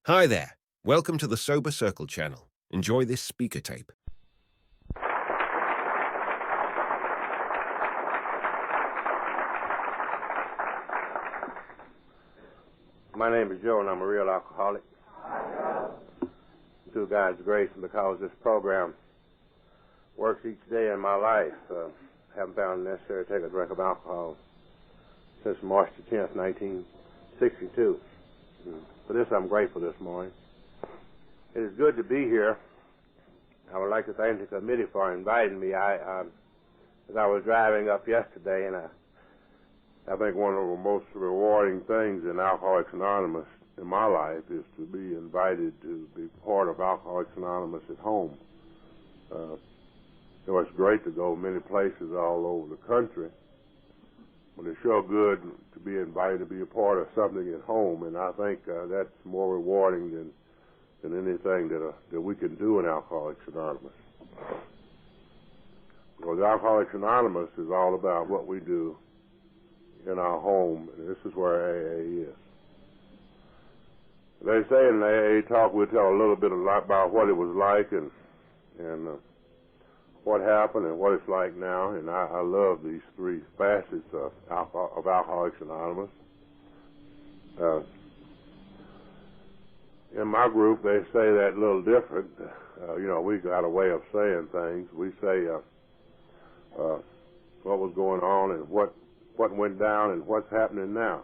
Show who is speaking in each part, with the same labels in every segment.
Speaker 1: Hi there. Welcome to the Sober Circle channel. Enjoy this speaker tape.
Speaker 2: My name is Joe, and I'm a real alcoholic. Through God's grace, and because this program works each day in my life, haven't found it necessary to take a drink of alcohol since March the 10th, 1962. For this, I'm grateful this morning. It is good to be here. I would like to thank the committee for inviting me. As I was driving up yesterday, and I think one of the most rewarding things in Alcoholics Anonymous in my life is to be invited to be part of Alcoholics Anonymous at home. It's great to go many places all over the country, but it's sure good to be invited to be a part of something at home, and I think that's more rewarding than anything that we can do in Alcoholics Anonymous. Because Alcoholics Anonymous is all about what we do in our home, and this is where AA is. They say in the AA talk we'll tell a little bit about what it was like and what happened and what it's like now, and I love these three facets of Alcoholics Anonymous. In my group, they say that a little different. We got a way of saying things. We say what was going on and what went down and what's happening now.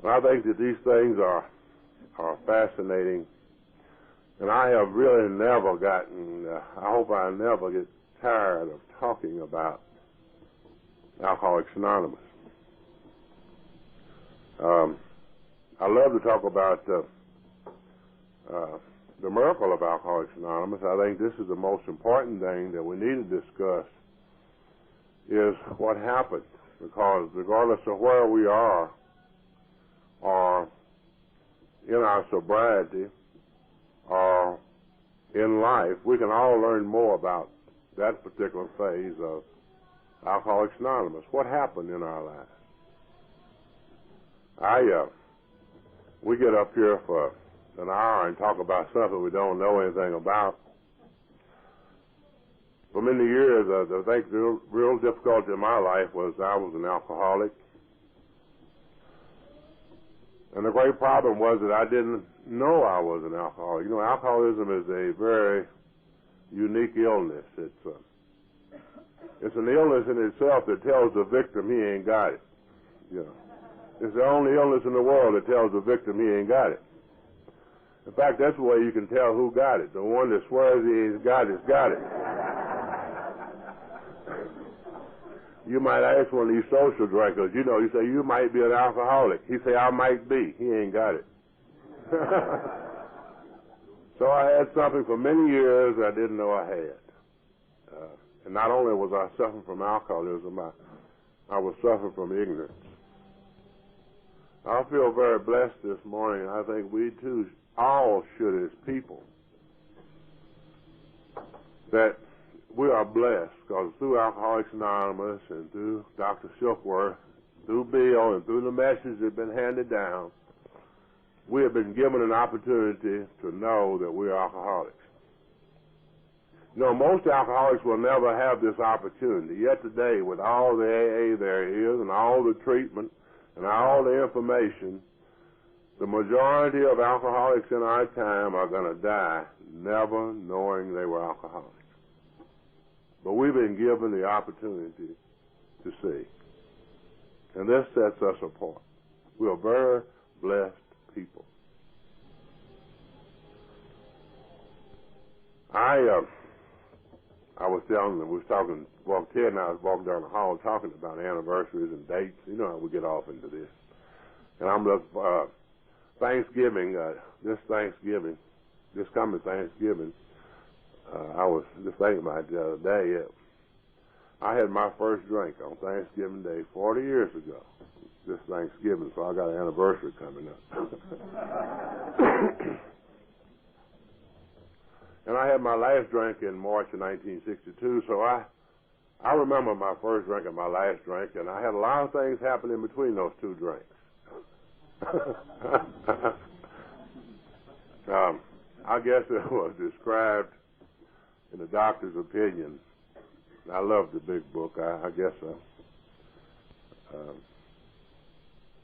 Speaker 2: I think that these things are fascinating, and I have really never gotten, I hope I never get tired of talking about Alcoholics Anonymous. I love to talk about the miracle of Alcoholics Anonymous. I think this is the most important thing that we need to discuss is what happened, because regardless of where we are or in our sobriety or in life, we can all learn more about that particular phase of Alcoholics Anonymous. What happened in our lives? We get up here for an hour and talk about something we don't know anything about. For many years, I think the real difficulty in my life was I was an alcoholic. And the great problem was that I didn't know I was an alcoholic. Alcoholism is a very unique illness. It's an illness in itself that tells the victim he ain't got it. It's the only illness in the world that tells the victim he ain't got it. In fact, that's the way you can tell who got it. The one that swears he ain't got it's got it. You might ask one of these social drinkers, you say, you might be an alcoholic. He say, I might be. He ain't got it. So I had something for many years I didn't know I had. And not only was I suffering from alcoholism, I was suffering from ignorance. I feel very blessed this morning. I think we too all should as people, that we are blessed, because through Alcoholics Anonymous and through Dr. Silkworth, through Bill, and through the messages that have been handed down, we have been given an opportunity to know that we are alcoholics. Most alcoholics will never have this opportunity. Yet today, with all the AA there is and all the treatment and all the information, the majority of alcoholics in our time are going to die never knowing they were alcoholics. But we've been given the opportunity to see. And this sets us apart. We are very blessed people. I was telling them, Ted and I was walking down the hall talking about anniversaries and dates. You know how we get off into this. And I'm just, Thanksgiving, this coming Thanksgiving, I was just thinking about it the other day. I had my first drink on Thanksgiving Day 40 years ago, this Thanksgiving, so I got an anniversary coming up. And I had my last drink in March of 1962, so I remember my first drink and my last drink, and I had a lot of things happen in between those two drinks. I guess it was described in the doctor's opinion. I love the big book. I guess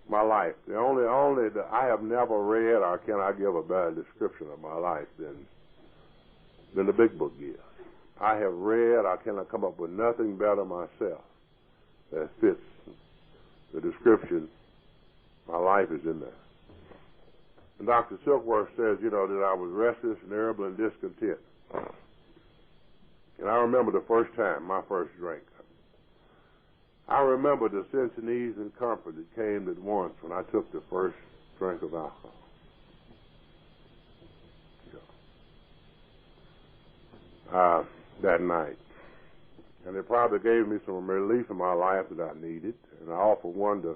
Speaker 2: my life. The only that I have never read, or can I give a better description of my life than the big book gives. I have read, I cannot come up with nothing better myself that fits the description. My life is in there. And Dr. Silkworth says, that I was restless and irritable and discontent. And I remember the first time, my first drink. I remember the sense of ease and comfort that came at once when I took the first drink of alcohol. That night. And it probably gave me some relief in my life that I needed. And I often wonder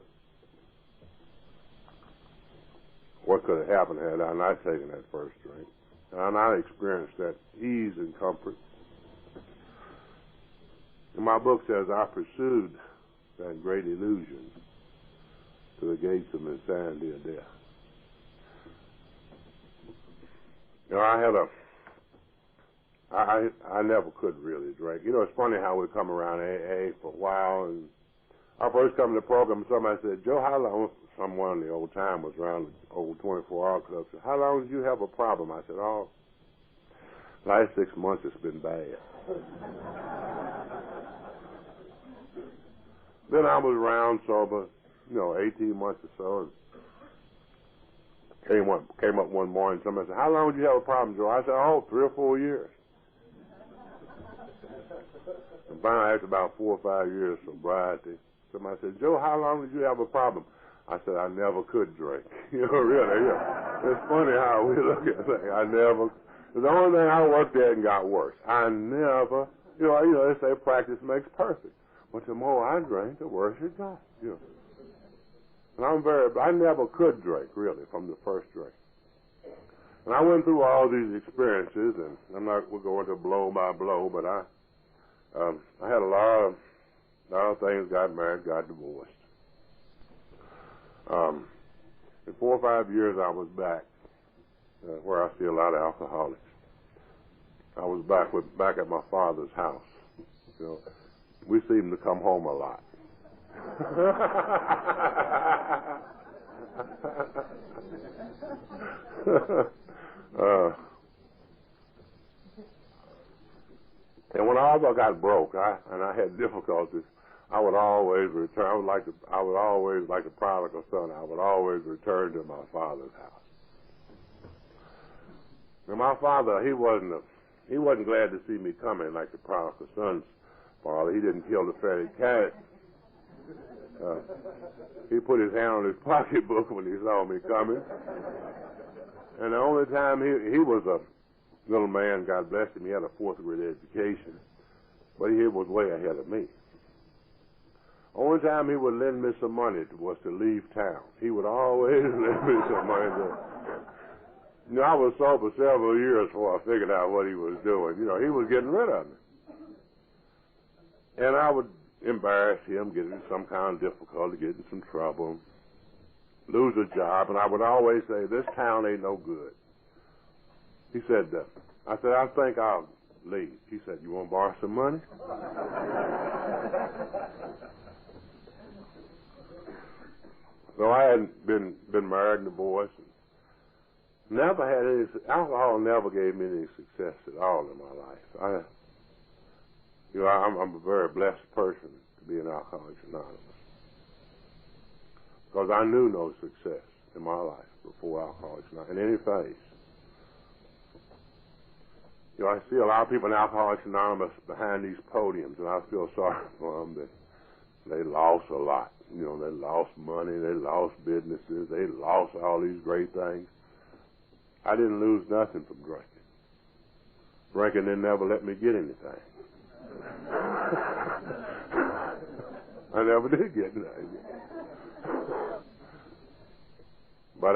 Speaker 2: what could have happened had I not taken that first drink. And I not experienced that ease and comfort. And my book says I pursued that great illusion to the gates of insanity and death. I never could really drink. It's funny how we come around AA for a while, and I first come to the program, somebody said, Joe, how long, someone in the old time was around the old 24-hour club, said, how long did you have a problem? I said, last 6 months it's been bad. Then I was around sober, 18 months or so, and came up one morning, somebody said, how long did you have a problem, Joe? I said, 3 or 4 years. And finally, after about 4 or 5 years of sobriety, somebody said, Joe, how long did you have a problem? I said, I never could drink. Really, yeah. It's funny how we look at things. The only thing I worked at and got worse. I never, they say practice makes perfect. But the more I drank, the worse it got. And I never could drink, really, from the first drink. And I went through all these experiences, and we're going to blow by blow, but I had a lot of things, got married, got divorced. In 4 or 5 years, I was back where I see a lot of alcoholics. I was back at my father's house. We seem to come home a lot. And when I got broke, and I had difficulties, I would always return. I would always like the prodigal son. I would always return to my father's house. And my father, he wasn't glad to see me coming like the prodigal son's father. He didn't kill the fatted cat. He put his hand on his pocketbook when he saw me coming. And the only time he was a little man, God bless him, he had a 4th grade education, but he was way ahead of me. Only time he would lend me some money was to leave town. He would always lend me some money. I was sober several years before I figured out what he was doing. He was getting rid of me. And I would embarrass him, get in some kind of difficulty, get in some trouble, lose a job, and I would always say, this town ain't no good. He said, I said, I think I'll leave. He said, you want to borrow some money? So I hadn't been married and divorced. Never had any, alcohol never gave me any success at all in my life. I'm a very blessed person to be an Alcoholics Anonymous, because I knew no success in my life before Alcoholics Anonymous, in any phase. I see a lot of people in Alcoholics Anonymous behind these podiums, and I feel sorry for them. They lost a lot. They lost money, they lost businesses, they lost all these great things. I didn't lose nothing from drinking. Drinking didn't never let me get anything. I never did get anything. But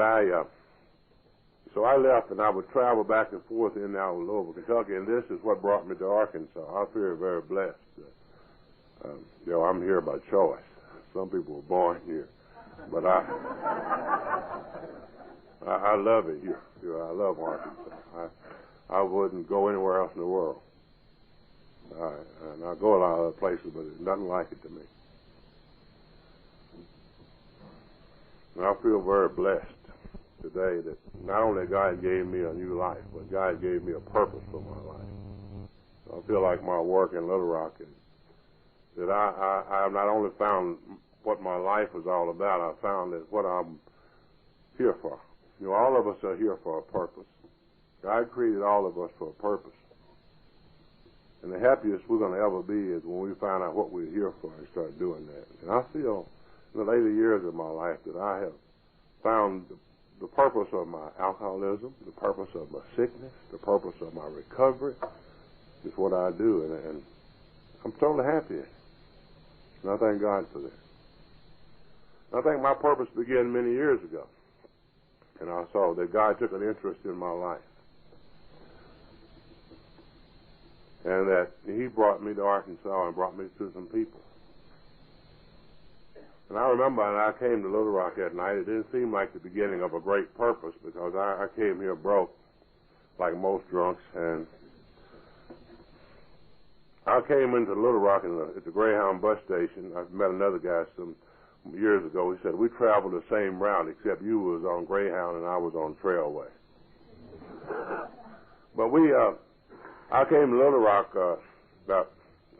Speaker 2: so I left, and I would travel back and forth in and out of Louisville, Kentucky, and this is what brought me to Arkansas. I feel very blessed. I'm here by choice. Some people were born here, but I love it here. I love Arkansas. I wouldn't go anywhere else in the world. And I go a lot of other places, but there's nothing like it to me. And I feel very blessed today that not only God gave me a new life, but God gave me a purpose for my life. I feel like my work in Little Rock is that I have not only found what my life is all about, I found that what I'm here for. You know, all of us are here for a purpose. God created all of us for a purpose. And the happiest we're going to ever be is when we find out what we're here for and start doing that. And I feel in the later years of my life that I have found the purpose of my alcoholism, the purpose of my sickness, the purpose of my recovery is what I do. And I'm totally happy. And I thank God for that. I think my purpose began many years ago. And I saw that God took an interest in my life. And that He brought me to Arkansas and brought me to some people. And I remember when I came to Little Rock that night, it didn't seem like the beginning of a great purpose because I came here broke, like most drunks. And I came into Little Rock at the Greyhound bus station. I met another guy some years ago. He said, we traveled the same route except you was on Greyhound and I was on Trailway. But I came to Little Rock about,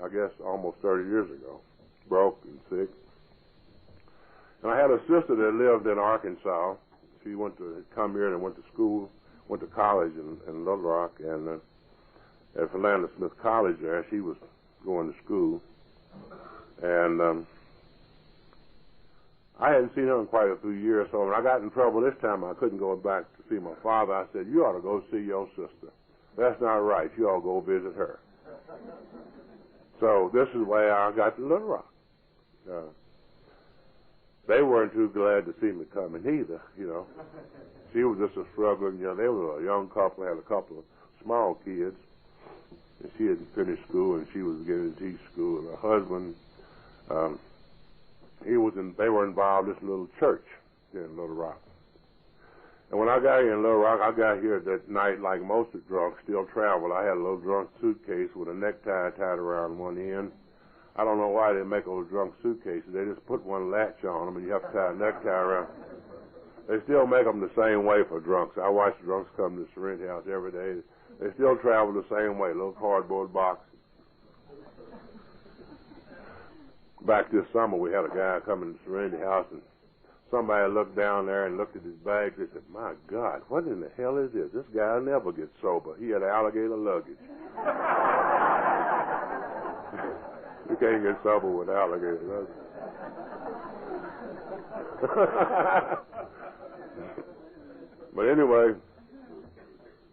Speaker 2: I guess, almost 30 years ago, broke and sick. And I had a sister that lived in Arkansas. She come here and went to school, went to college in Little Rock, and at Philander Smith College there, she was going to school. And I hadn't seen her in quite a few years, so when I got in trouble this time, I couldn't go back to see my father. I said, you ought to go see your sister. That's not right. You ought to go visit her. So this is the way I got to Little Rock. They weren't too glad to see me coming either, you know. She was just a struggling, they were a young couple, had a couple of small kids. And she had finished school, and she was getting to teach school. And her husband, they were involved in this little church here in Little Rock. And when I got here in Little Rock, I got here that night like most of the drunks still travel. I had a little drunk suitcase with a necktie tied around one end. I don't know why they make those drunk suitcases. They just put one latch on them, and you have to tie a necktie around. They still make them the same way for drunks. I watch the drunks come to the Serenity house every day. They still travel the same way, little cardboard boxes. Back this summer, we had a guy come in the Serenity house, and somebody looked down there and looked at his bags. They said, my God, what in the hell is this? This guy never gets sober. He had alligator luggage. You can't get sober with alligator luggage. But anyway,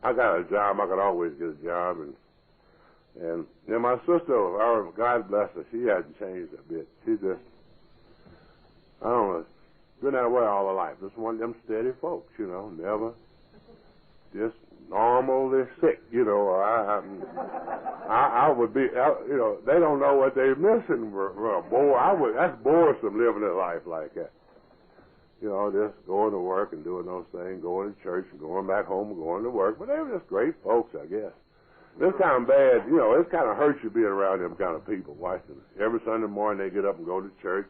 Speaker 2: I got a job. I could always get a job. And then my sister, God bless her, she hasn't changed a bit. She just, I don't know, been that way all her life. Just one of them steady folks, never just normally sick, or I would be, they don't know what they're missing. That's boresome living a life like that. Just going to work and doing those things, going to church and going back home and going to work. But they were just great folks, I guess. It's kind of bad, it kind of hurts you being around them kind of people, watching them. Every Sunday morning they get up and go to church.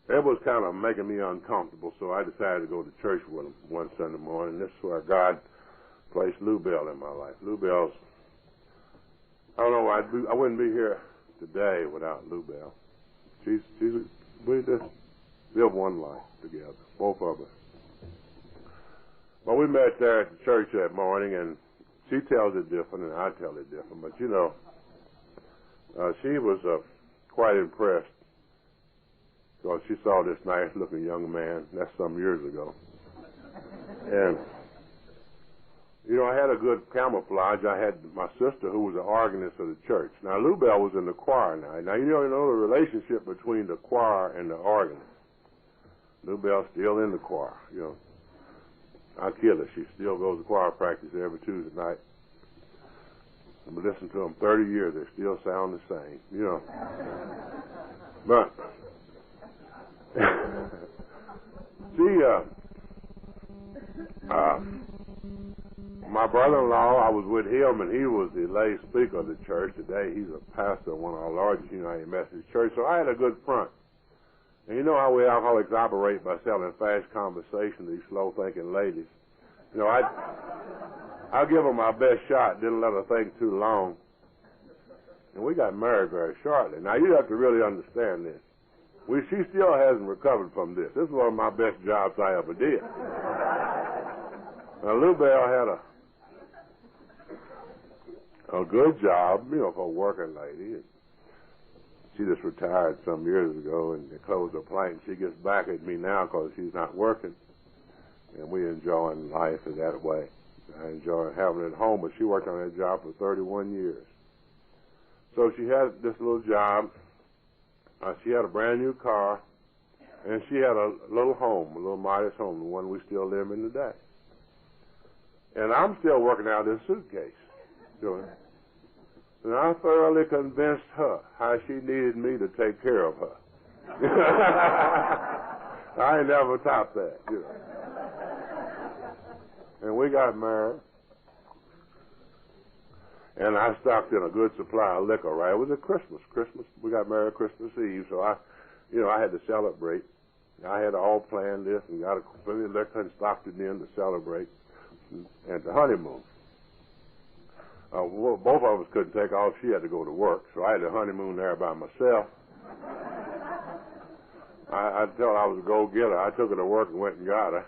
Speaker 2: And it was kind of making me uncomfortable, so I decided to go to church with them one Sunday morning. This is where God placed Lou Bell in my life. Lou Bell's, I don't know, I wouldn't be here today without Lou Bell. We just live one life together, both of us. Well, we met there at the church that morning, and she tells it different, and I tell it different. But, she was quite impressed because she saw this nice-looking young man. That's some years ago. And, I had a good camouflage. I had my sister, who was the organist of the church. Now, Lou Bell was in the choir now. Now, you know the relationship between the choir and the organist. Lou Bell's still in the choir, I kid her. She still goes to choir practice every Tuesday night. I've been listening to them 30 years. They still sound the same, But My brother-in-law, I was with him, and he was the lay speaker of the church. Today, he's a pastor of one of our largest United Methodist churches, so I had a good front. And you know how we alcoholics operate by selling fast conversation to these slow-thinking ladies. You know, I'll give her my best shot, didn't let her think too long. And we got married very shortly. Now, you have to really understand this. She still hasn't recovered from this. This is one of my best jobs I ever did. Now, Lou Bell had a good job, you know, for a working lady. She just retired some years ago, and they closed her plant. She gets back at me now because she's not working, and we're enjoying life in that way. I enjoy having her at home, but she worked on that job for 31 years. So she had this little job. She had a brand new car, and she had a little home, a little modest home, the one we still live in today. And I'm still working out this suitcase, doing it. And I thoroughly convinced her how she needed me to take care of her. I ain't never topped that, you know. And we got married. And I stocked in a good supply of liquor, right? It was at Christmas. We got married Christmas Eve, so I had to celebrate. I had all planned this and got plenty of liquor and stocked it in to celebrate and the honeymoon. Well, both of us couldn't take off. She had to go to work, so I had the honeymoon there by myself. I told her I was a go-getter. I took her to work and went and got her.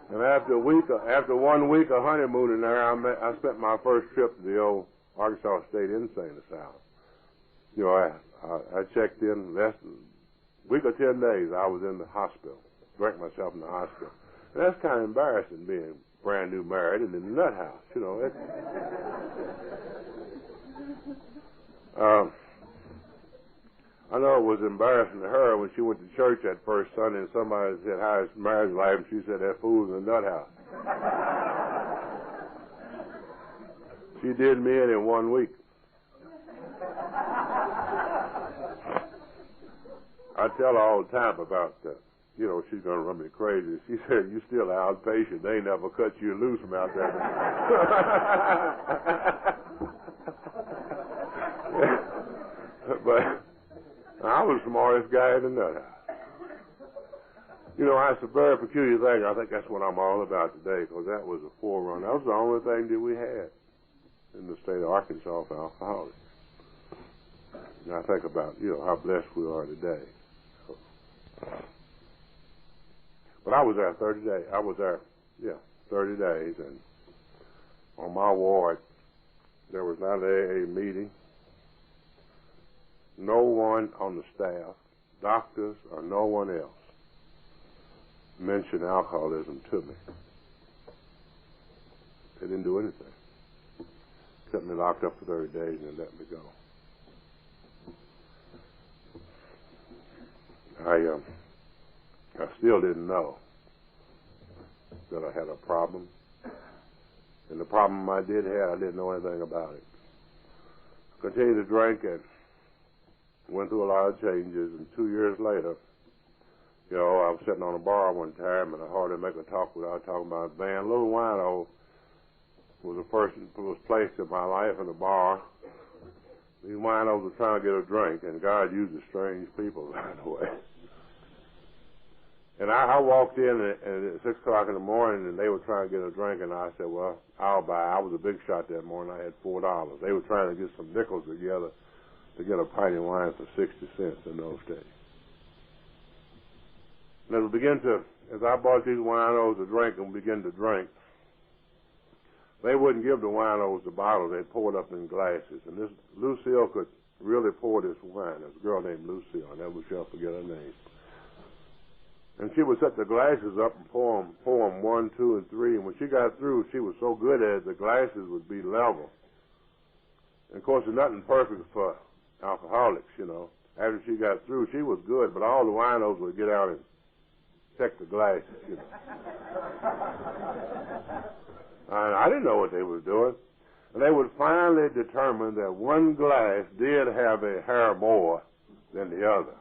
Speaker 2: And after 1 week of honeymooning there, I spent my first trip to the old Arkansas State Insane Asylum. You know, I checked in less than a week or 10 days. I was in the hospital, drank myself in the hospital. And that's kind of embarrassing, being brand new married and in the nut house, you know. I know it was embarrassing to her when she went to church that first Sunday and somebody said, "How's marriage life?" and she said, "That fool's in the nut house." She did me in 1 week. I tell her all the time about you know, she's going to run me crazy. She said, "You still an outpatient. They never cut you loose from out there." But I was the smartest guy in the nut house. You know, it's a very peculiar thing. I think that's what I'm all about today, because that was a forerunner. That was the only thing that we had in the state of Arkansas for alcoholics. And I think about, you know, how blessed we are today. But I was there 30 days. 30 days, and on my ward, there was not an AA meeting. No one on the staff, doctors or no one else, mentioned alcoholism to me. They didn't do anything. Kept me locked up for 30 days and then let me go. I still didn't know that I had a problem. And the problem I did have, I didn't know anything about it. Continued to drink and went through a lot of changes, and 2 years later, you know, I was sitting on a bar one time, and I hardly make a talk without talking about a band. Little Wino was the person who was placed in my life in the bar. These winos were trying to get a drink, and God uses strange people, by the way. And I walked in at 6 o'clock in the morning, and they were trying to get a drink, and I said, "Well, I'll buy." I was a big shot that morning. I had $4. They were trying to get some nickels together to get a pint of wine for 60 cents in those days. And as I bought these winos a drink and began to drink, they wouldn't give the winos the bottle. They'd pour it up in glasses. And this Lucille could really pour this wine. There's a girl named Lucille. I never shall forget her name. And she would set the glasses up and pour them 1, 2, and 3. And when she got through, she was so good at it, the glasses would be level. And of course, there's nothing perfect for alcoholics, you know. After she got through, she was good, but all the winos would get out and check the glasses, you know. And I didn't know what they were doing. And they would finally determine that one glass did have a hair more than the other.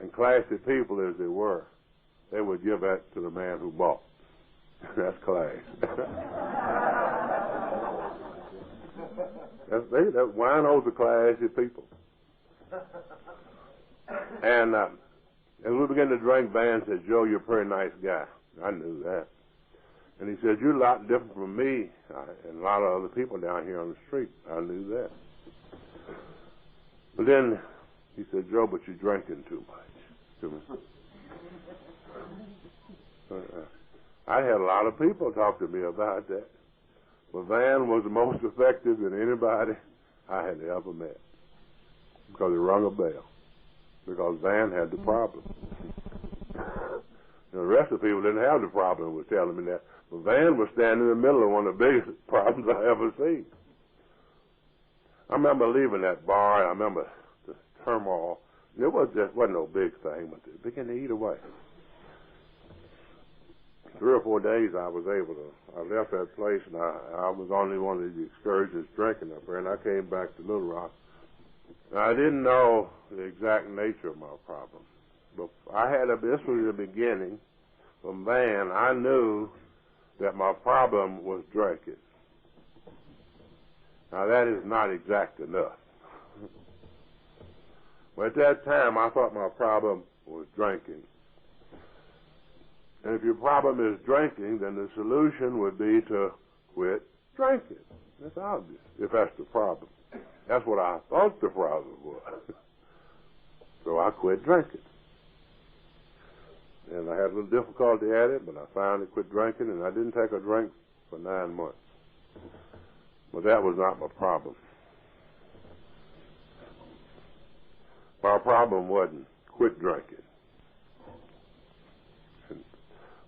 Speaker 2: and classy people as they were, they would give that to the man who bought. That's class. That winos are classy people. And as we began to drink, Van said, "Joe, you're a pretty nice guy." I knew that. And he said, "You're a lot different from me and a lot of other people down here on the street." I knew that. But then he said, "Joe, but you're drinking too much." I had a lot of people talk to me about that. But Van was the most effective than anybody I had ever met, because he rung a bell. Because Van had the problem. The rest of the people didn't have the problem, was telling me that. But Van was standing in the middle of one of the biggest problems I ever seen. I remember leaving that bar, and I remember the turmoil. It wasn't no big thing, but it began to eat away. 3 or 4 days I left that place, and I was only one of the excursions drinking up there, and I came back to Little Rock. And I didn't know the exact nature of my problem. But this was the beginning. From Van, I knew that my problem was drinking. Now that is not exact enough. But at that time, I thought my problem was drinking. And if your problem is drinking, then the solution would be to quit drinking. That's obvious, if that's the problem. That's what I thought the problem was. So I quit drinking. And I had a little difficulty at it, but I finally quit drinking, and I didn't take a drink for 9 months. But that was not my problem. My problem wasn't quit drinking.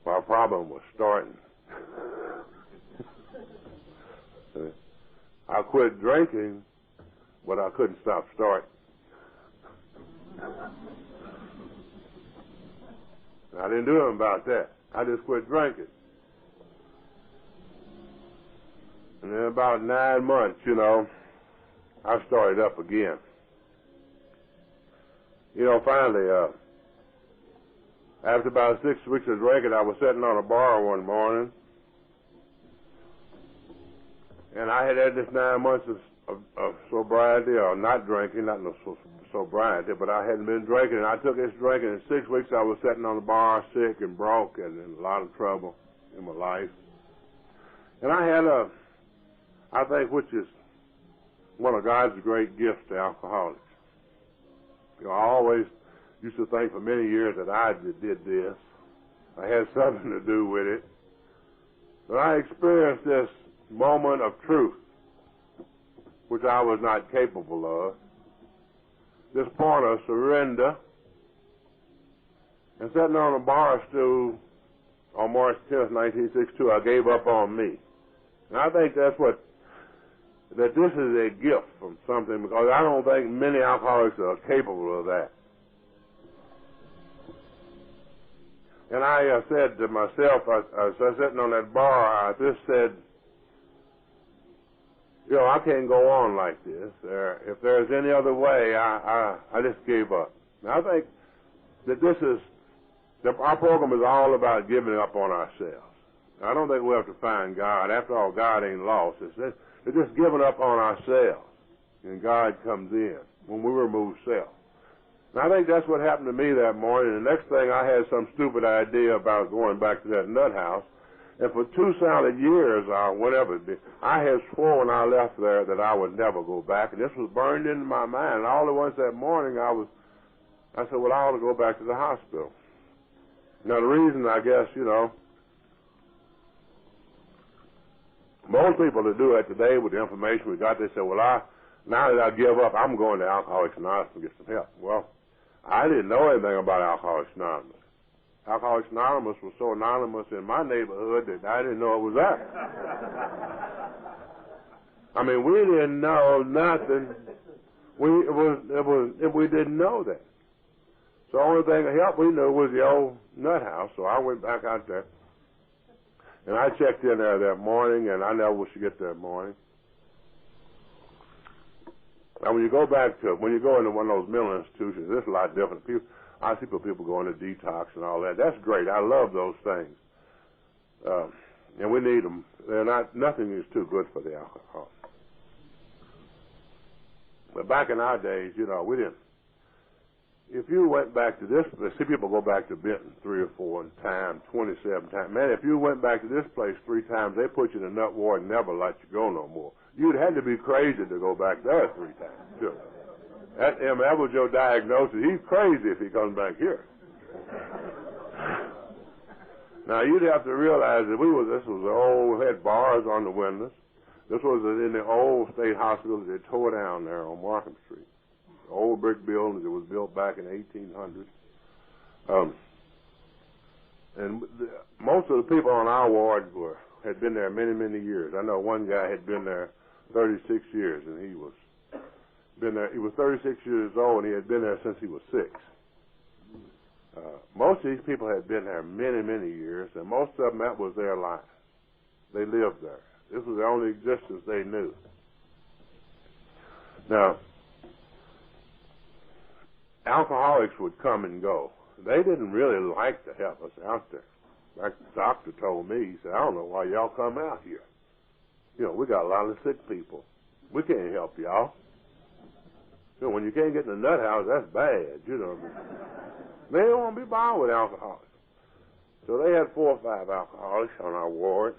Speaker 2: My problem was starting. I quit drinking, but I couldn't stop starting. I didn't do anything about that. I just quit drinking. And in about 9 months, I started up again. Finally, after about 6 weeks of drinking, I was sitting on a bar one morning, and I had had this 9 months of sobriety, or not drinking, not no sobriety, but I hadn't been drinking, and I took this drink, and in 6 weeks I was sitting on the bar sick and broke and in a lot of trouble in my life. And I had I think, which is one of God's great gifts to alcoholics. I always used to think for many years that I did this. I had something to do with it. But I experienced this moment of truth, which I was not capable of. This point of surrender. And sitting on a bar stool on March 10th, 1962, I gave up on me. And I think that this is a gift from something, because I don't think many alcoholics are capable of that. And I said to myself, I was sitting on that bar, I just said, I can't go on like this. If there's any other way, I just gave up. Now, I think that our program is all about giving up on ourselves. I don't think we have to find God. After all, God ain't lost. It's just giving up on ourselves, and God comes in when we remove self. And I think that's what happened to me that morning. The next thing, I had some stupid idea about going back to that nut house. And for 2 solid years, whatever it be, I had sworn when I left there that I would never go back. And this was burned into my mind. And all at once that morning, I said, well, I ought to go back to the hospital. Now, the reason, I guess, most people that do that today with the information we got, they say, well, now that I give up, I'm going to Alcoholics Anonymous to get some help. Well, I didn't know anything about Alcoholics Anonymous. Alcoholics Anonymous was so anonymous in my neighborhood that I didn't know it was that. I mean, we didn't know nothing. We didn't know that. So the only thing of help we knew was the old nut house. So I went back out there, and I checked in there that morning, and I never was to get there that morning. Now, when you go into one of those mental institutions, it's a lot different. People, I see people go into detox and all that. That's great. I love those things. And we need them. Nothing is too good for the alcohol. But back in our days, we didn't. If you went back to this place, see people go back to Benton 3 or 4 times, 27 times. Man, if you went back to this place 3 times, they put you in a nut ward and never let you go no more. You'd had to be crazy to go back there 3 times. Sure. That was your diagnosis. He's crazy if he comes back here. Now, you'd have to realize that this was the old, had bars on the windows. This was in the old state hospital that they tore down there on Markham Street. The old brick building that was built back in 1800. And most of the people on our ward had been there many, many years. I know one guy had been there 36 years, and he was 36 years old, and he had been there since he was 6. Most of these people had been there many, many years, and most of them, that was their life. They lived there. This was the only existence they knew. Now, alcoholics would come and go. They didn't really like to have us out there. Like the doctor told me, he said, I don't know why y'all come out here. We got a lot of sick people. We can't help y'all. When you can't get in the nut house, that's bad, They don't want to be bothered with alcoholics. So they had 4 or 5 alcoholics on our ward.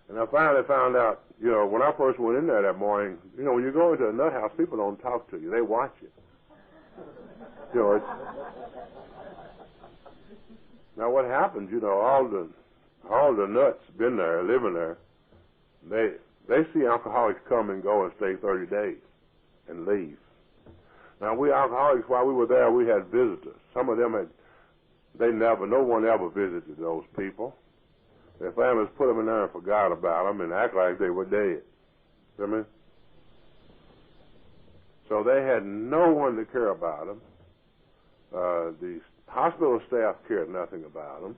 Speaker 2: And I finally found out, when I first went in there that morning, when you go into a nut house, people don't talk to you. They watch you. Now what happens, all the nuts been there, living there, they see alcoholics come and go and stay 30 days and leave. Now we alcoholics, while we were there, we had visitors. Some of them no one ever visited those people. Their families put them in there and forgot about them and act like they were dead. See me? So they had no one to care about them. The hospital staff cared nothing about them.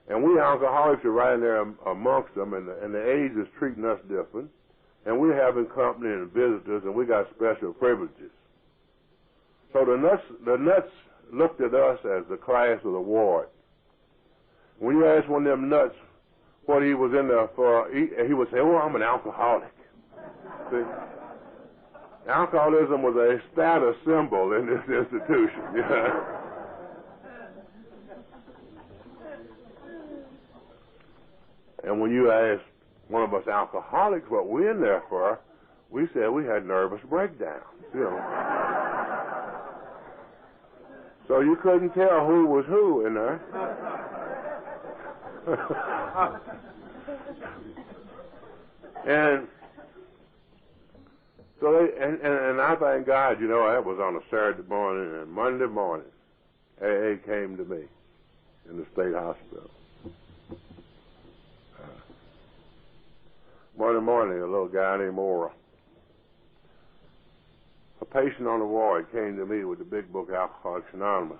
Speaker 2: And we alcoholics are right in there amongst them, and the aides is treating us different. And we're having company and visitors, and we got special privileges. So the nuts looked at us as the class of the ward. When you ask one of them nuts what he was in there for, he would say, oh, I'm an alcoholic. See? Alcoholism was a status symbol in this institution. And when you ask one of us alcoholics what we're in there for, we said we had nervous breakdowns. So you couldn't tell who was who in there. And so and I thank God, that was on a Saturday morning, and Monday morning, AA came to me in the state hospital. Monday morning, a little guy named Ora, a patient on the ward, came to me with the big book Alcoholics Anonymous.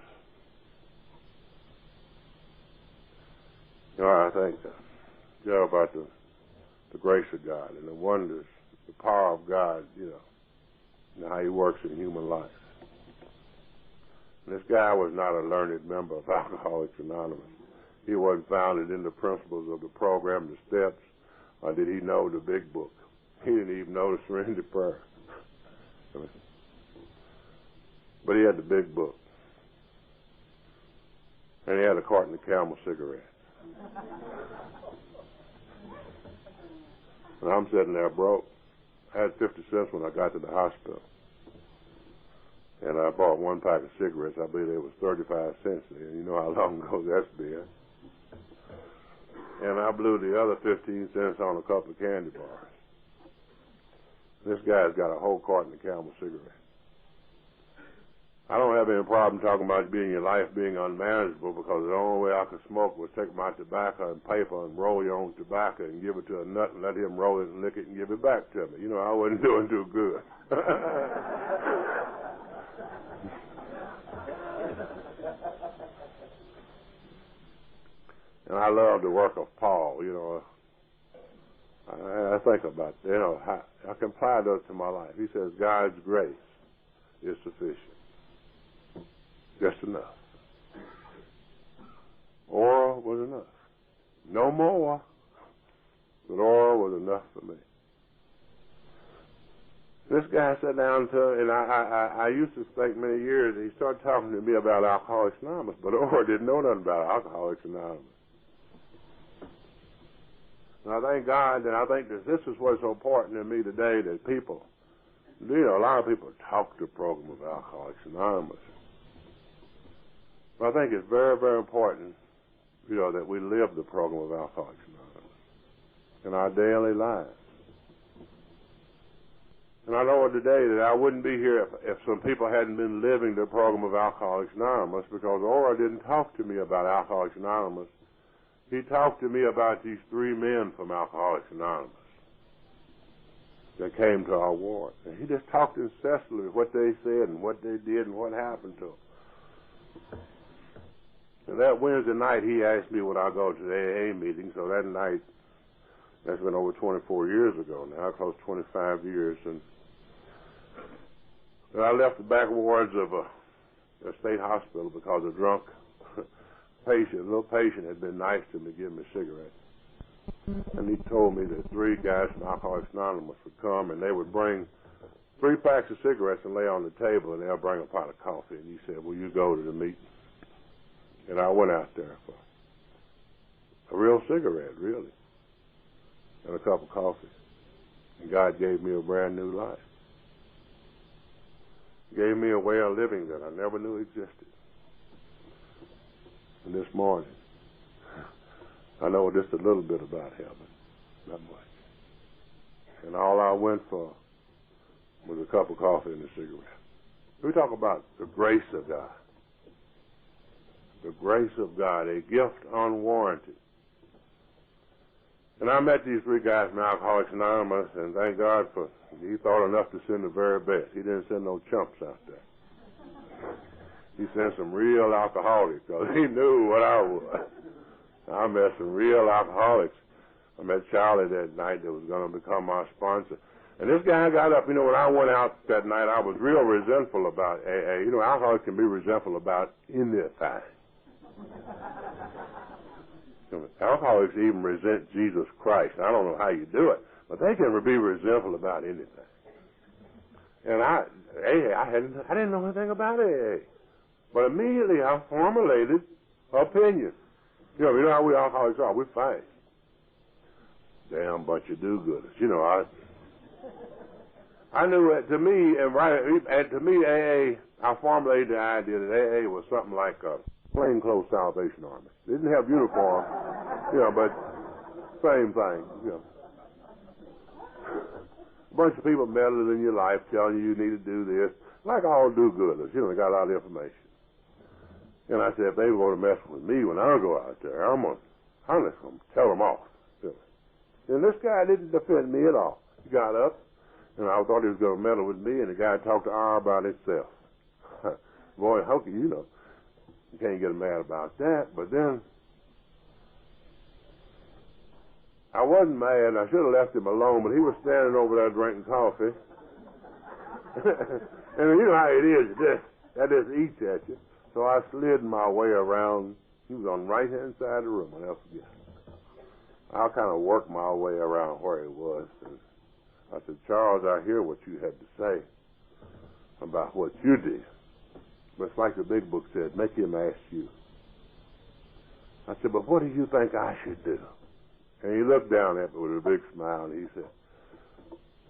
Speaker 2: I think about the grace of God and the wonders, the power of God, and how he works in human life. And this guy was not a learned member of Alcoholics Anonymous. He wasn't founded in the principles of the program, the steps, or did he know the big book. He didn't even know the Serenity prayer. But he had the big book. And he had a carton of Camel cigarettes. And I'm sitting there broke. I had 50 cents when I got to the hospital. And I bought 1 pack of cigarettes. I believe it was 35 cents then. You know how long ago that's been. And I blew the other 15 cents on a couple of candy bars. This guy's got a whole carton of Camel cigarettes. I don't have any problem talking about your life being unmanageable, because the only way I could smoke was take my tobacco and paper and roll your own tobacco and give it to a nut and let him roll it and lick it and give it back to me. I wasn't doing too good. And I love the work of Paul, I think about, how I can apply that to my life. He says, God's grace is sufficient. just enough. Oil was enough. No more, but oil was enough for me. This guy sat down and I used to think many years, he started talking to me about Alcoholics Anonymous, but Orr didn't know nothing about Alcoholics Anonymous. And I thank God, and I think that this is what's so important to me today, that people, a lot of people talk the program of Alcoholics Anonymous. But I think it's very, very important, that we live the program of Alcoholics Anonymous in our daily lives. And I know today that I wouldn't be here if some people hadn't been living the program of Alcoholics Anonymous, because Orr didn't talk to me about Alcoholics Anonymous. He talked to me about these three men from Alcoholics Anonymous that came to our ward. And he just talked incessantly what they said and what they did and what happened to them. And that Wednesday night, he asked me would I go to the AA meeting. So that night, that's been over 24 years ago now, close to 25 years. And I left the back wards of a state hospital because a drunk little patient had been nice to me, giving me cigarettes. And he told me that three guys from Alcoholics Anonymous would come and they would bring 3 packs of cigarettes and lay on the table, and they'll bring a pot of coffee. And he said, will you go to the meeting? And I went out there for a real cigarette, really, and a cup of coffee. And God gave me a brand new life. Gave me a way of living that I never knew existed. And this morning, I know just a little bit about heaven, not much. And all I went for was a cup of coffee and a cigarette. We talk about the grace of God. The grace of God, a gift unwarranted. And I met these 3 guys from Alcoholics Anonymous, and thank God for, he thought enough to send the very best. He didn't send no chumps out there. He sent some real alcoholics, because he knew what I was. I met some real alcoholics. I met Charlie that night that was going to become my sponsor. And this guy got up, when I went out that night, I was real resentful about AA. Alcoholics can be resentful about anything. Alcoholics even resent Jesus Christ. I don't know how you do it, but they can be resentful about anything. And I didn't know anything about AA. But immediately I formulated opinion. You know how we alcoholics are. We fight. Damn bunch of do-gooders. I knew that to me, AA, I formulated the idea that AA was something like a plainclothes Salvation Army. They didn't have uniform, but same thing, A bunch of people meddling in your life, telling you need to do this, like all do-gooders. They got a lot of information. And I said, if they were going to mess with me when I go out there, I'm just going to tell them off. And this guy didn't defend me at all. He got up, and I thought he was going to meddle with me, and the guy talked to R about itself. Boy, hokey, you can't get mad about that. But then, I wasn't mad. I should have left him alone, but he was standing over there drinking coffee. And you know how it is, that just eats at you. So I slid my way around. He was on the right-hand side of the room. I'll never forget. I kind of worked my way around where he was. And I said, Charles, I hear what you had to say about what you did. But it's like the big book said, make him ask you. I said, but what do you think I should do? And he looked down at me with a big smile, and he said,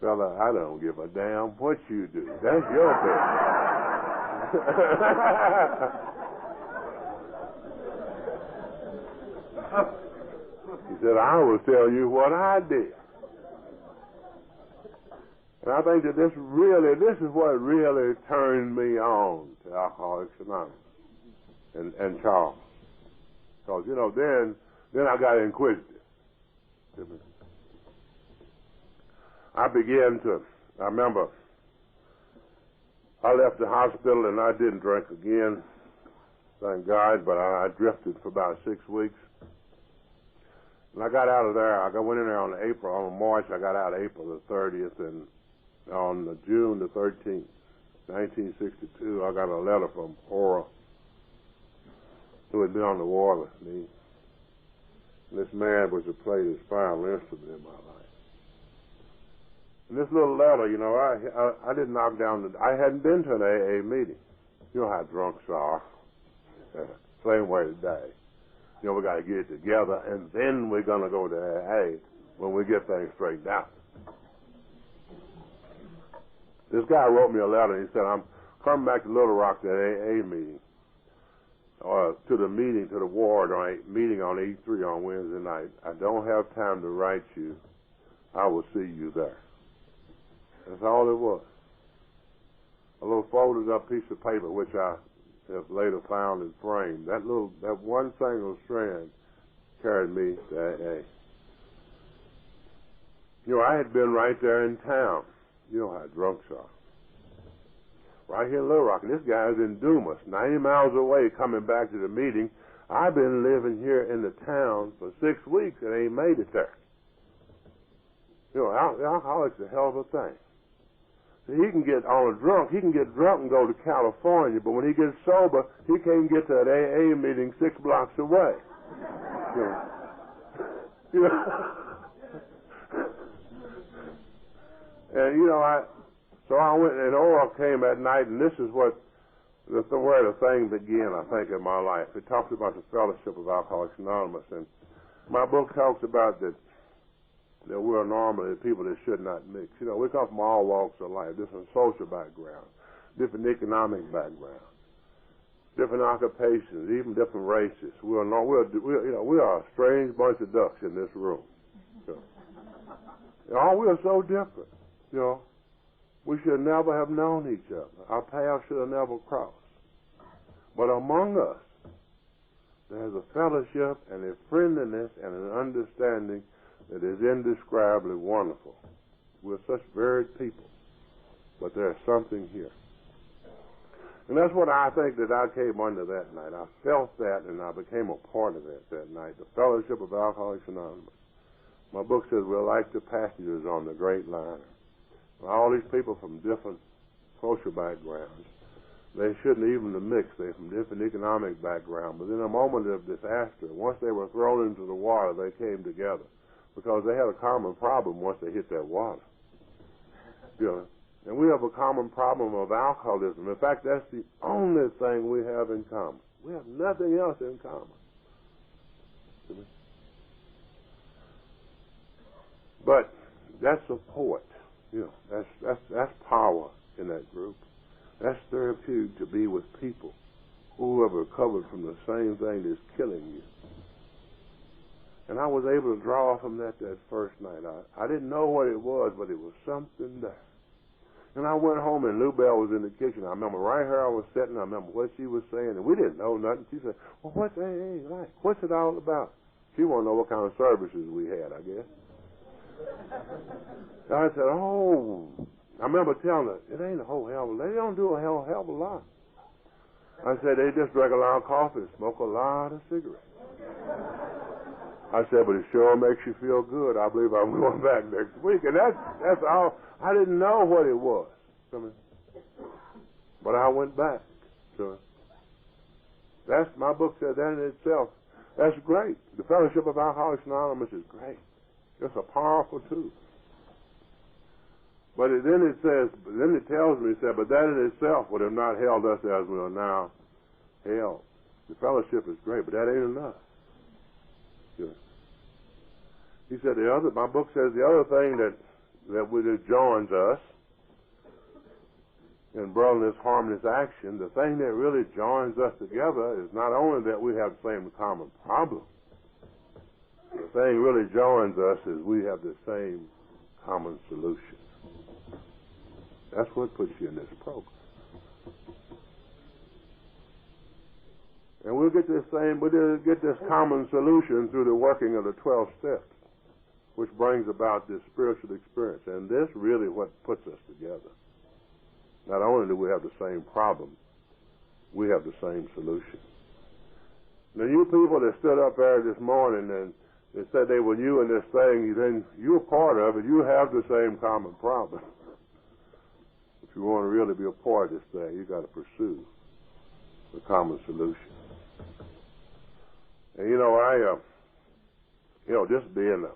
Speaker 2: fella, I don't give a damn what you do. That's your business. He said, I will tell you what I did. And I think that this is what really turned me on to Alcoholics Anonymous and Charles. Because, then I got inquisitive. I remember I left the hospital and I didn't drink again, thank God, but I drifted for about 6 weeks. And I got out of there. I went in there on March, I got out April the 30th, and on June the 13th, 1962, I got a letter from Orr would be on the ward with me. And this man was to play this final instrument in my life. And this little letter, you know, I didn't knock down I hadn't been to an AA meeting. You know how drunks are. Same way today. You know, we got to get it together, and then we're going to go to AA when we get things straightened out. This guy wrote me a letter, and he said, I'm coming back to Little Rock to the AA meeting, or to the meeting, to the ward, or meeting on E3 on Wednesday night. I don't have time to write you. I will see you there. That's all it was. A little folded up piece of paper, which I have later found and framed. That one single strand carried me to AA. You know, I had been right there in town. You know how drunks are. Right here in Little Rock. And this guy's in Dumas, 90 miles away, coming back to the meeting. I've been living here in the town for 6 weeks and ain't made it there. You know, alcoholic's a hell of a thing. So he can get on a drunk, he can get drunk and go to California, but when he gets sober, he can't get to an AA meeting 6 blocks away. You know. You know. And, you know, so I went, and oral came at night, and this is where the thing began, I think, in my life. It talks about the fellowship of Alcoholics Anonymous, and my book talks about that we're normally people that should not mix. You know, we come from all walks of life, different social backgrounds, different economic backgrounds, different occupations, even different races. We are a strange bunch of ducks in this room. You know, we are so different. You know, we should never have known each other. Our paths should have never crossed. But among us, there's a fellowship and a friendliness and an understanding that is indescribably wonderful. We're such varied people, but there's something here. And that's what I think that I came under that night. I felt that, and I became a part of that night, the fellowship of Alcoholics Anonymous. My book says we're like the passengers on the great liner. All these people from different social backgrounds, they shouldn't even have mixed. They're from different economic backgrounds. But in a moment of disaster, once they were thrown into the water, they came together because they had a common problem once they hit that water. You know, and we have a common problem of alcoholism. In fact, that's the only thing we have in common. We have nothing else in common. But that's support. You know, that's power in that group. That's therapeutic to be with people who have recovered from the same thing that's killing you. And I was able to draw from that first night. I didn't know what it was, but it was something there. And I went home, and Lou Bell was in the kitchen. I remember right here I was sitting. I remember what she was saying, and we didn't know nothing. She said, well, what's AA like? What's it all about? She wanted to know what kind of services we had, I guess. So I said, I remember telling her, it ain't a whole hell of a lot. They don't do a hell of a lot. I said, they just drink a lot of coffee and smoke a lot of cigarettes. I said, but it sure makes you feel good. I believe I'm going back next week. And that's all. I didn't know what it was. But I went back. So that's, my book said that in itself. That's great. The Fellowship of Alcoholics Anonymous is great. It's a powerful tool. But then it tells me, but that in itself would have not held us as we are now held. The fellowship is great, but that ain't enough. Yeah. He said my book says the other thing that joins us in brotherliness, harmonious action, the thing that really joins us together is not only that we have the same common problem. The thing really joins us is we have the same common solution. That's what puts you in this program. And we'll get this common solution through the working of the 12 steps, which brings about this spiritual experience. And this really what puts us together. Not only do we have the same problem, we have the same solution. Now, you people that stood up there this morning and they said they were new in this thing, then you're part of it. You have the same common problem. If you want to really be a part of this thing, you've got to pursue the common solution. And just being a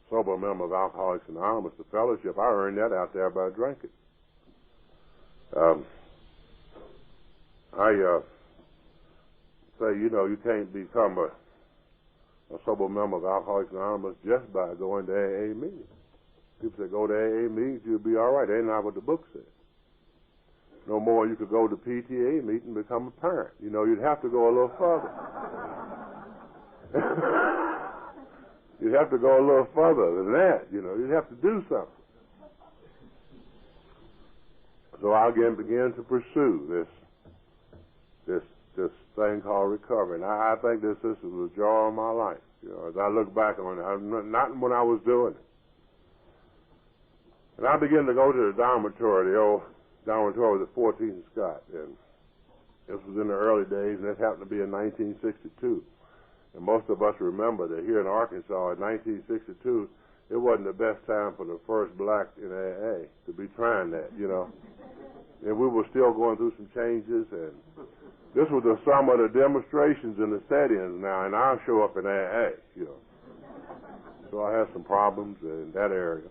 Speaker 2: sober member of Alcoholics Anonymous, the fellowship, I earned that out there by drinking. I say, you can't become a sober member of Alcoholics Anonymous just by going to AA meetings. People say, go to AA meetings, you'll be all right. That's not what the book says. No more you could go to PTA meeting and become a parent. You'd have to go a little further. You'd have to go a little further than that. You'd have to do something. So I again began to pursue this thing called recovery. And I think this is the joy of my life. As I look back on it, not when I was doing it. And I began to go to the dormitory, the old dormitory with the 14th Scott. And this was in the early days, and this happened to be in 1962. And most of us remember that here in Arkansas in 1962, it wasn't the best time for the first black in AA to be trying that, And we were still going through some changes, and this was the sum of the demonstrations and the set-ins now, and I'll show up in AA, So I had some problems in that area.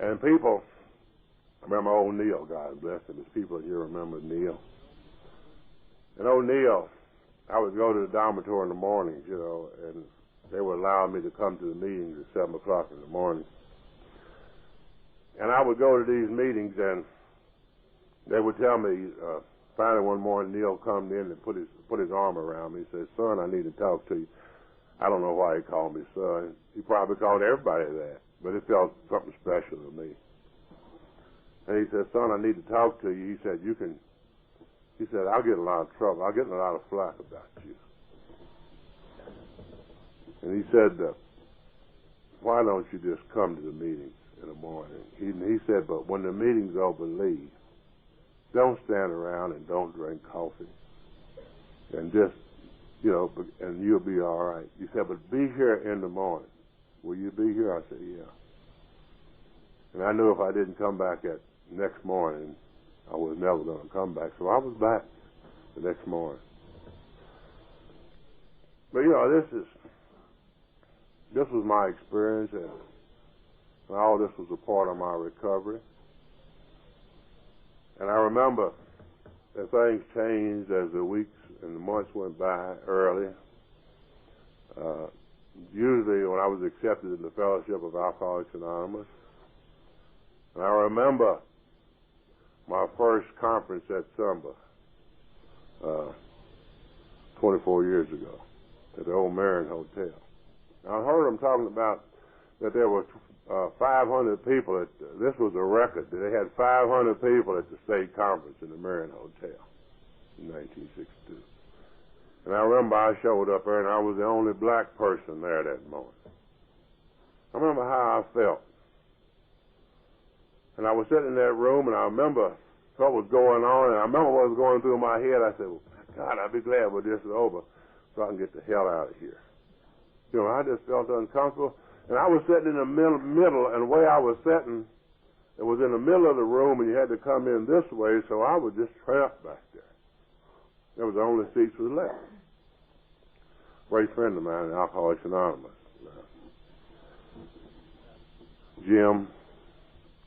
Speaker 2: And people, I remember old Neil, God bless him. There's people here remember Neil. And old Neil, I would go to the dormitory in the mornings, and they would allow me to come to the meetings at 7 o'clock in the morning. And I would go to these meetings, and they would tell me, finally one morning, Neil come in and put his arm around me. He said, son, I need to talk to you. I don't know why he called me son. He probably called everybody that, but it felt something special to me. And he said, son, I need to talk to you. He said, I'll get in a lot of trouble. I'll get in a lot of flack about you. And he said, why don't you just come to the meetings in the morning? He said, but when the meeting's over, leave. Don't stand around and don't drink coffee. And just, and you'll be all right. He said, but be here in the morning. Will you be here? I said, yeah. And I knew if I didn't come back that next morning, I was never going to come back. So I was back the next morning. But, this was my experience, and all this was a part of my recovery. And I remember that things changed as the weeks and the months went by early. Usually when I was accepted in the fellowship of Alcoholics Anonymous. And I remember my first conference at Sumba 24 years ago at the old Marion Hotel. Now, I heard them talking about that there were 500 people this was a record. They had 500 people at the state conference in the Marion Hotel in 1962. And I remember I showed up there, and I was the only black person there that morning. I remember how I felt. And I was sitting in that room, and I remember what was going on, and I remember what was going through my head. I said, well, God, I'd be glad when this is over so I can get the hell out of here. I just felt uncomfortable. And I was sitting in the middle, and the way I was sitting, it was in the middle of the room, and you had to come in this way, so I was just trapped back there. There was the only seats was left. A great friend of mine in Alcoholics Anonymous, Jim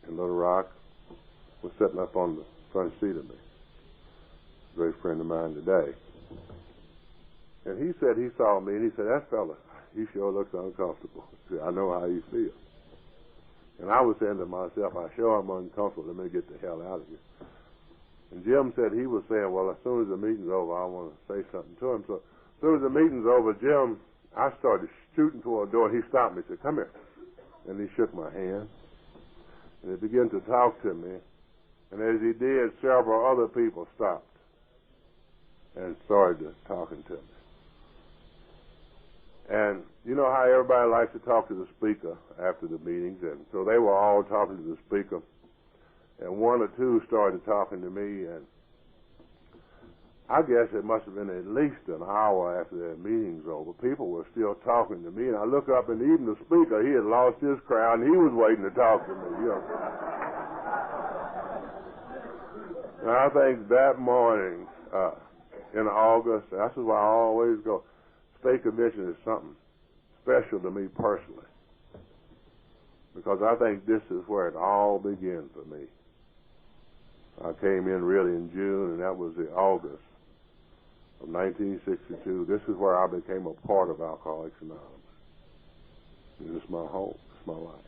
Speaker 2: in Little Rock, was sitting up on the front seat of me. A great friend of mine today. And he said he saw me, and he said, that fella, he sure looks uncomfortable. See, I know how you feel. And I was saying to myself, I sure am uncomfortable. Let me get the hell out of here. And Jim said he was saying, well, as soon as the meeting's over, I want to say something to him. So as soon as the meeting's over, Jim, I started shooting toward a door. He stopped me and said, come here. And he shook my hand. And he began to talk to me. And as he did, several other people stopped and started talking to me. And you know how everybody likes to talk to the speaker after the meetings, and so they were all talking to the speaker, and one or two started talking to me, and I guess it must have been at least an hour after the meeting's over. People were still talking to me, and I look up, and even the speaker, he had lost his crowd, and he was waiting to talk to me. And I think that morning, in August. That's why I always go. State convention is something special to me personally, because I think this is where it all began for me. I came in really in June, and that was in August of 1962. This is where I became a part of Alcoholics Anonymous. This is my home. It's my life.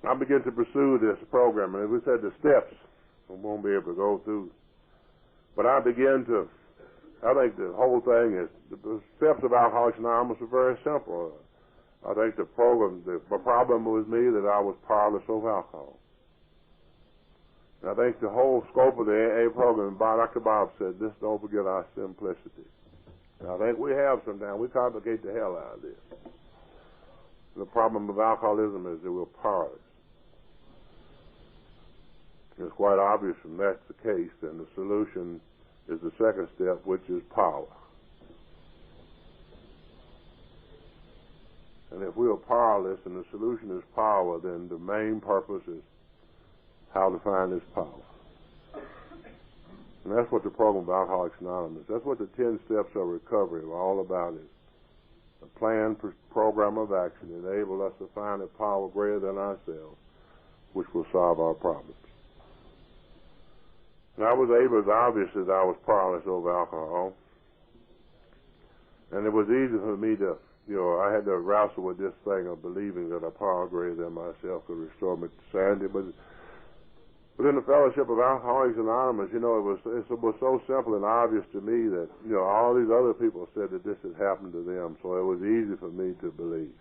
Speaker 2: I began to pursue this program, and we said the steps we won't be able to go through. But I think the whole thing is, the steps of Alcoholics Anonymous are very simple. I think the problem was me that I was powerless over alcohol. And I think the whole scope of the AA program, Dr. Bob said, just don't forget our simplicity. And I think we have sometimes. We complicate the hell out of this. The problem of alcoholism is that we're powerless. It's quite obvious when that's the case, then the solution is the second step, which is power. And if we are powerless and the solution is power, then the main purpose is how to find this power. And that's what the program of Alcoholics Anonymous, that's what the 10 steps of recovery are all about, is a planned program of action that enable us to find a power greater than ourselves, which will solve our problems. And I was able, it's obvious that I was powerless over alcohol. And it was easy for me to, I had to wrestle with this thing of believing that a power greater than myself could restore me to sanity. But in the fellowship of Alcoholics Anonymous, it was so simple and obvious to me that, all these other people said that this had happened to them, so it was easy for me to believe.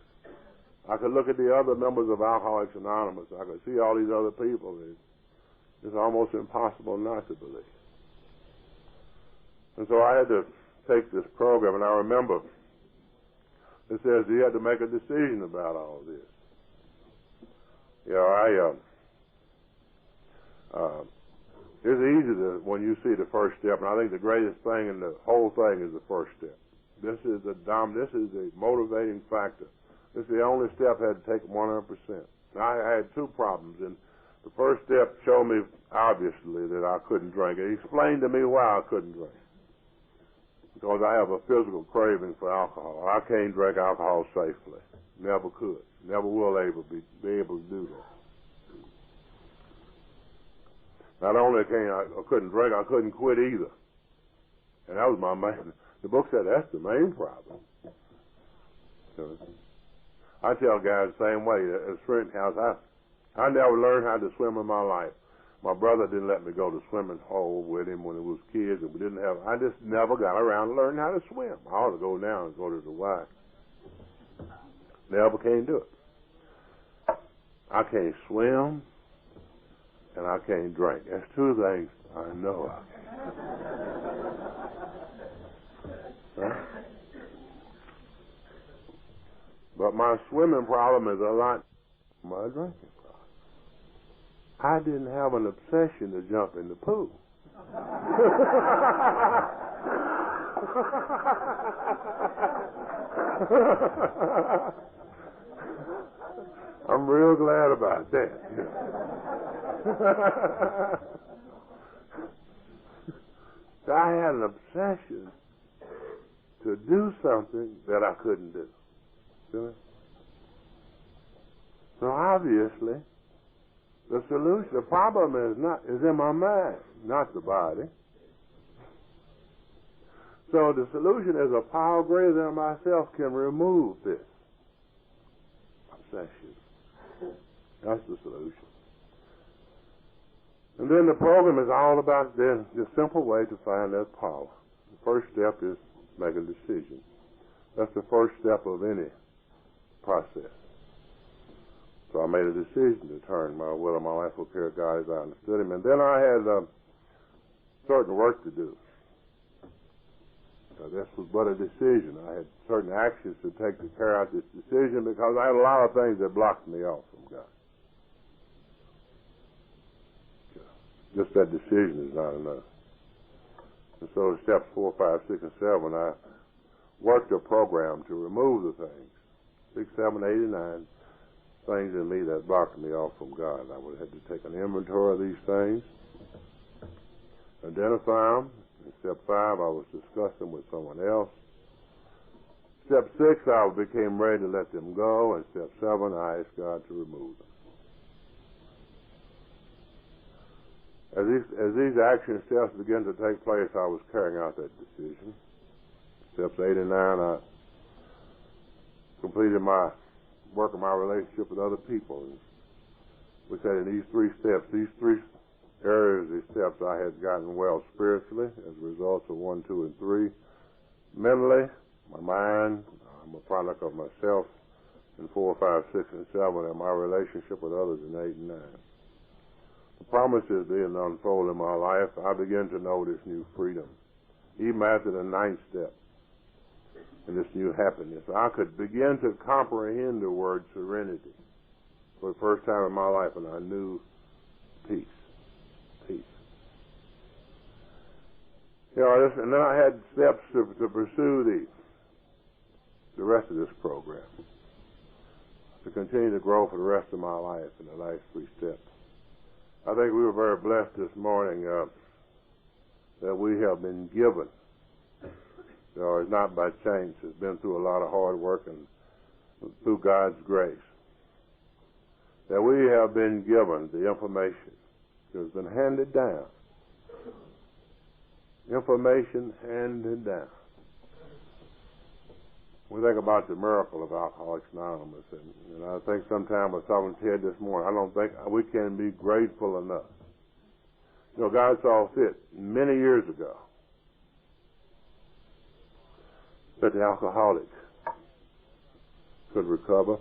Speaker 2: I could look at the other members of Alcoholics Anonymous. I could see all these other people. It's almost impossible not to believe. And so I had to take this program, and I remember it says you had to make a decision about all of this. It's easy when you see the first step, and I think the greatest thing in the whole thing is the first step. This is the motivating factor. This is the only step I had to take 100%. Now, I had two problems, and the first step showed me, obviously, that I couldn't drink. It explained to me why I couldn't drink. Because I have a physical craving for alcohol. I can't drink alcohol safely. Never could. Never will be able to do that. Not only I couldn't drink, I couldn't quit either. And that was my main. The book said that's the main problem. I tell guys the same way. At Serenity House, I never learned how to swim in my life. My brother didn't let me go to swimming hole with him when we was kids, and I just never got around to learning how to swim. I ought to go now and go to the Y. Never can do it. I can't swim, and I can't drink. That's two things I know I can't. Huh? But my swimming problem is a lot my drinking problem. I didn't have an obsession to jump in the pool. I'm real glad about that. I had an obsession to do something that I couldn't do. So obviously, the solution, the problem is in my mind, not the body. So the solution is a power greater than myself can remove this obsession. That's the solution. And then the program is all about the simple way to find that power. The first step is make a decision. That's the first step of any process. So I made a decision to turn my will and my life over to God as I understood Him. And then I had certain work to do. So this was but a decision. I had certain actions to take to carry out this decision because I had a lot of things that blocked me off from God. Just that decision is not enough. And so steps 4, 5, 6, and 7, I worked a program to remove the things. 6, 7, 8, and 9 things in me that blocked me off from God. I would have to take an inventory of these things identify them. In step 5, I was discussing with someone else. Step 6, I became ready to let them go. And step 7, I asked God to remove them. As these action steps began to take place, I was carrying out that decision. Steps 8 and 9, I completed my work of my relationship with other people. And we said in these 3 steps, these 3 areas, these steps, I had gotten well spiritually as a result of 1, 2, and 3. Mentally, my mind, I'm a product of myself in 4, 5, 6, and 7, and my relationship with others in 8 and 9. The promises being unfold in my life, I began to know this new freedom. Even after the 9th step, and this new happiness, I could begin to comprehend the word serenity for the first time in my life, and I knew peace. Peace. You know, and then I had steps to pursue the rest of this program, to continue to grow for the rest of my life in the last 3 steps. I think we were very blessed this morning that we have been given. It's not by chance. It's been through a lot of hard work and through God's grace that we have been given the information that has been handed down. Information handed down. We think about the miracle of Alcoholics Anonymous, and I think sometime I was talking to Ted this morning, I don't think we can be grateful enough. You know, God saw fit many years ago that the alcoholic could recover.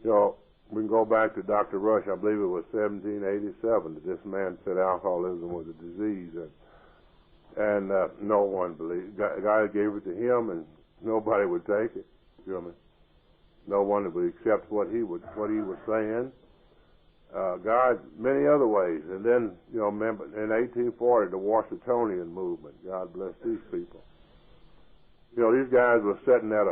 Speaker 2: You know, we can go back to Dr. Rush. I believe it was 1787 that this man said alcoholism was a disease, and no one believed. God gave it to him, and nobody would take it. You know what I mean? No one would accept what he was saying. God, many other ways, and then remember in 1840 the Washingtonian movement. God bless these people. These guys were sitting at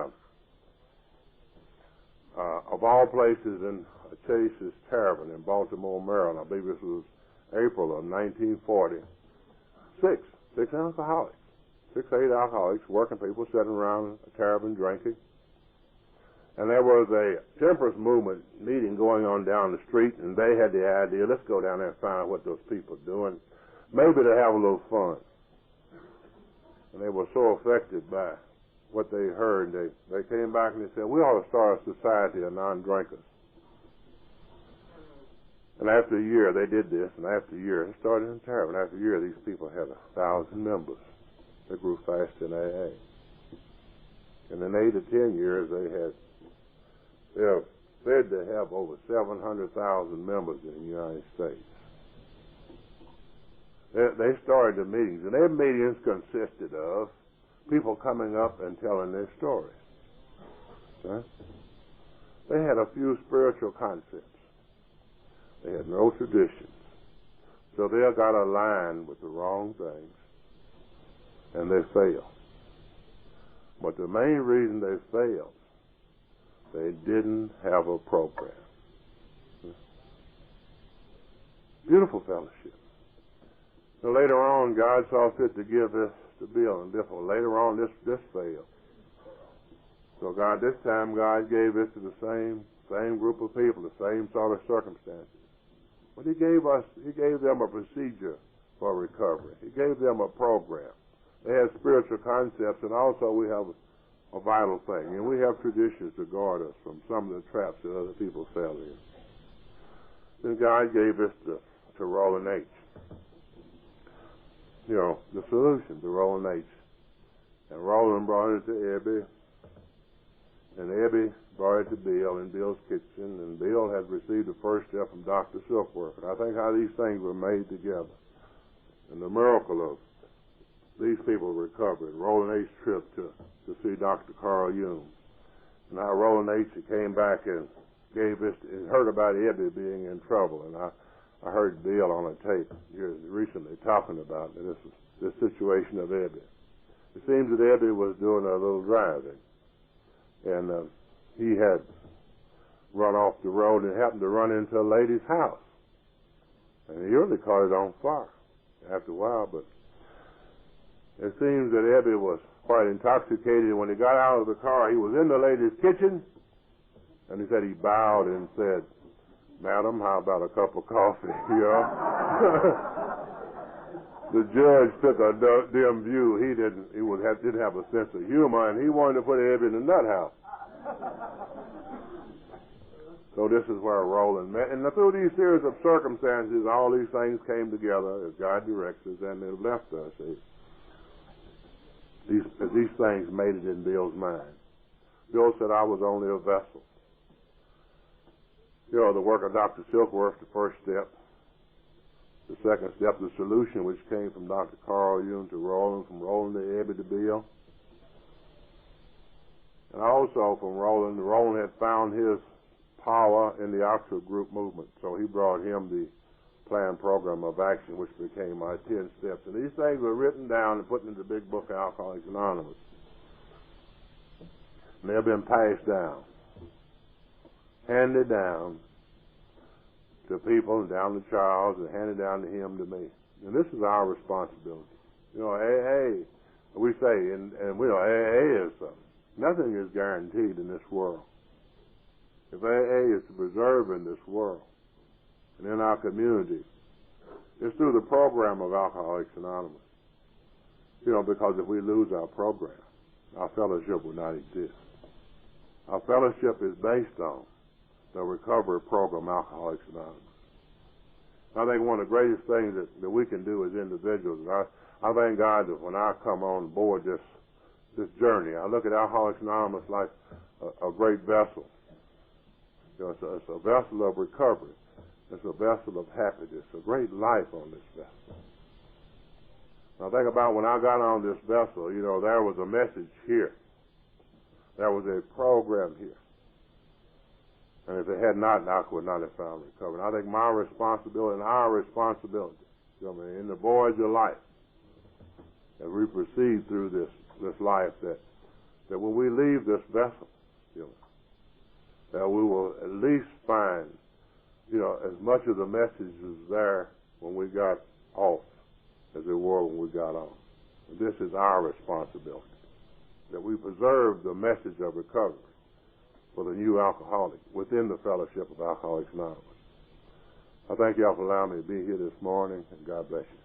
Speaker 2: of all places, in Chase's Tavern in Baltimore, Maryland. I believe this was April of 1940. Six alcoholics, 6, 8 alcoholics, working people sitting around a tavern drinking. And there was a temperance movement meeting going on down the street, and they had the idea, let's go down there and find out what those people are doing, maybe to have a little fun. And they were so affected by what they heard, they came back and they said, we ought to start a society of non-drinkers. And after a year, they did this, and after a year, they started in tavern. After a year, these people had 1,000 members. They grew fast in AA. And in 8 to 10 years, they're said to have over 700,000 members in the United States. They started the meetings, and their meetings consisted of people coming up and telling their stories. Right? They had a few spiritual concepts. They had no traditions. So they got aligned with the wrong things, and they failed. But the main reason they failed, they didn't have a program. Beautiful fellowship. So later on, God saw fit to give this to Bill and Biffle. Later on, this failed. So this time God gave this to the same group of people, the same sort of circumstances. But He gave them a procedure for recovery. He gave them a program. They had spiritual concepts, and also we have a vital thing, and we have traditions to guard us from some of the traps that other people fell in. Then God gave this to Roland H. The solution to Roland H. And Roland brought it to Ebby, and Ebby brought it to Bill in Bill's kitchen, and Bill had received the first step from Dr. Silkworth. And I think how these things were made together, and the miracle of these people recovered. Roland H. trip to see Dr. Carl Jung, and how Roland H. came back and gave this, and heard about Ebby being in trouble, and I heard Bill on a tape here recently talking about this situation of Ebby. It seems that Ebby was doing a little driving, and he had run off the road and happened to run into a lady's house, and he really caught it on fire. after a while, but it seems that Ebby was quite intoxicated. When he got out of the car, he was in the lady's kitchen, and he said he bowed and said, "Madam, how about a cup of coffee?" You know? The judge took a dim view. He didn't have a sense of humor, and he wanted to put Ebby in the nut house. So this is where Roland met. And through these series of circumstances, all these things came together as God directs us, and they've left us. These things made it in Bill's mind. Bill said, "I was only a vessel." You know, the work of Dr. Silkworth, the first step. The second step, the solution, which came from Dr. Carl Jung to Roland, from Roland to Ebby to Bill. And also from Roland had found his power in the Oxford Group movement. So he brought him the planned program of action, which became my 10 steps. And these things were written down and put into the big book, Alcoholics Anonymous. And they've been passed down, handed down to people, and down to Charles, and handed down to him, to me. And this is our responsibility. You know, AA, we say, and we know AA is nothing is guaranteed in this world. If AA is to preserve in this world and in our community, it's through the program of Alcoholics Anonymous. You know, because if we lose our program, our fellowship will not exist. Our fellowship is based on the recovery program, Alcoholics Anonymous. I think one of the greatest things that we can do as individuals, I thank God that when I come on board this journey, I look at Alcoholics Anonymous like a great vessel. You know, it's a vessel of recovery. It's a vessel of happiness, a great life on this vessel. Now think about when I got on this vessel, you know, there was a message here. There was a program here. And if it had not, I would not have found recovery. And I think my responsibility and our responsibility, you know, in the voyage of life, as we proceed through this life, that when we leave this vessel, you know, that we will at least find, you know, as much of the message is there when we got off as there were when we got on. And this is our responsibility, that we preserve the message of recovery for the new alcoholic within the fellowship of Alcoholics Anonymous. I thank y'all for allowing me to be here this morning, and God bless you.